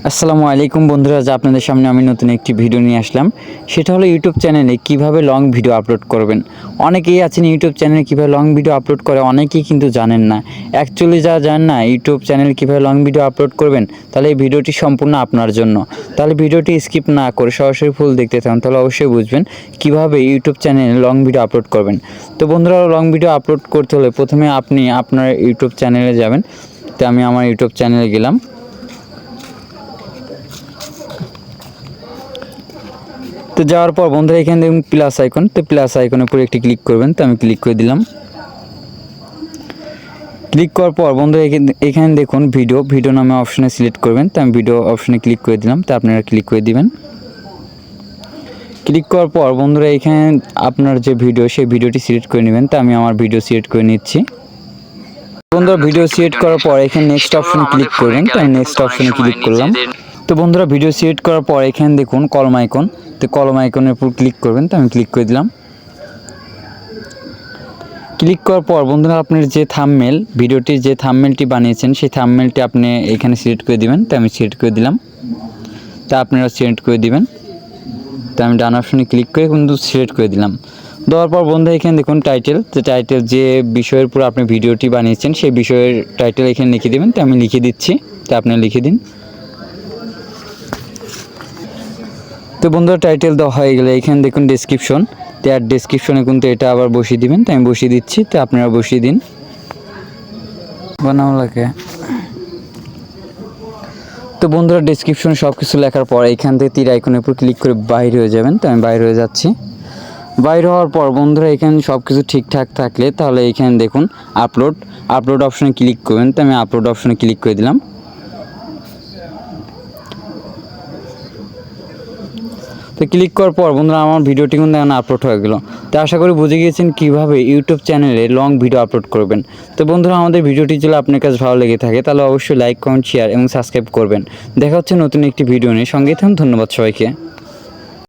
আসসালামু আলাইকুম বন্ধুরা, আজ আপনাদের সামনে আমি নতুন একটি ভিডিও নিয়ে আসলাম। সেটা হলো ইউটিউব চ্যানেলে কিভাবে লং ভিডিও আপলোড করবেন। অনেকেই আছেন ইউটিউব চ্যানেলে কীভাবে লং ভিডিও আপলোড করে, অনেকেই কিন্তু জানেন না। অ্যাকচুয়ালি যারা জানেন না ইউটিউব চ্যানেলে কীভাবে লং ভিডিও আপলোড করবেন, তাহলে এই ভিডিওটি সম্পূর্ণ আপনার জন্য। তাহলে ভিডিওটি স্কিপ না করে সরাসরি ফুল দেখতে থাকুন, তাহলে অবশ্যই বুঝবেন কীভাবে ইউটিউব চ্যানেলে লং ভিডিও আপলোড করবেন। তো বন্ধুরা, লং ভিডিও আপলোড করতে হলে প্রথমে আপনি আপনার ইউটিউব চ্যানেলে যাবেন। তো আমি আমার ইউটিউব চ্যানেলে গেলাম। তো যাওয়ার পর বন্ধুরা এখানে দেখুন প্লাস আইকন, তো প্লাস আইকনের উপরে একটি ক্লিক করবেন। তো আমি ক্লিক করে দিলাম। ক্লিক করার পর বন্ধুরা এখানে দেখুন ভিডিও নামে অপশনে সিলেক্ট করবেন। তো আমি ভিডিও অপশনে ক্লিক করে দিলাম। তো আপনারা ক্লিক করে দিবেন। ক্লিক করার পর বন্ধুরা এখানে আপনার যে ভিডিও, সেই ভিডিওটি সিলেক্ট করে নেবেন। তো আমি আমার ভিডিও সিলেক্ট করে নিচ্ছি। বন্ধুরা ভিডিও সিলেক্ট করার পর এখানে নেক্সট অপশনে ক্লিক করবেন। তো আমি নেক্সট অপশনে ক্লিক করলাম। তো বন্ধুরা ভিডিও সিলেক্ট করার পর এখানে দেখুন কলম আইকন, তো কলম আইকনের উপর ক্লিক করবেন। তো আমি ক্লিক করে দিলাম। ক্লিক করার পর বন্ধুরা আপনার যে থাম্বনেল, ভিডিওটির যে থাম্বনেলটি বানিয়েছেন সেই থাম্বনেলটি আপনি এখানে সিলেক্ট করে দিবেন। তো আমি সিলেক্ট করে দিলাম। তা আপনারা সিলেক্ট করে দিবেন। তো আমি ডান অপশনে ক্লিক করে কিন্তু সিলেক্ট করে দিলাম। দেওয়ার পর বন্ধুরা এখানে দেখুন টাইটেল, তো টাইটেল যে বিষয়ের উপর আপনি ভিডিওটি বানিয়েছেন সেই বিষয়ের টাইটেল এখানে লিখে দেবেন। তো আমি লিখে দিচ্ছি। তো আপনারা লিখে দিন। তো বন্ধুরা টাইটেল দেওয়া হয়ে গেলে এখানে দেখুন ডেসক্রিপশন, তো আর ডেসক্রিপশনে কিন্তু এটা আবার বসিয়ে দিবেন। তো আমি বসিয়ে দিচ্ছি। তো আপনারা বসিয়ে দিন। বানাও লাগে। তো বন্ধুরা ডেসক্রিপশনে সব কিছু লেখার পর এখান থেকে তীর আইকনের উপর ক্লিক করে বাইরে হয়ে যাবেন। তো আমি বাইরে হয়ে যাচ্ছি। বাইরে হওয়ার পর বন্ধুরা এখানে সব কিছু ঠিকঠাক থাকলে তাহলে এখানে দেখুন আপলোড অপশনে ক্লিক করবেন। তো আমি আপলোড অপশনে ক্লিক করে দিলাম। তো ক্লিক করার পর বন্ধুরা আমার ভিডিওটি কিন্তু এখন আপলোড হয়ে গেল। তো আশা করি বুঝে গিয়েছেন কীভাবে ইউটিউব চ্যানেলে লং ভিডিও আপলোড করবেন। তো বন্ধুরা আমাদের ভিডিওটি যদি আপনার কাছে ভালো লেগে থাকে তাহলে অবশ্যই লাইক, কমেন্ট, শেয়ার এবং সাবস্ক্রাইব করবেন। দেখা হচ্ছে নতুন একটি ভিডিও নিয়ে। সঙ্গেই থাকুন। ধন্যবাদ সবাইকে।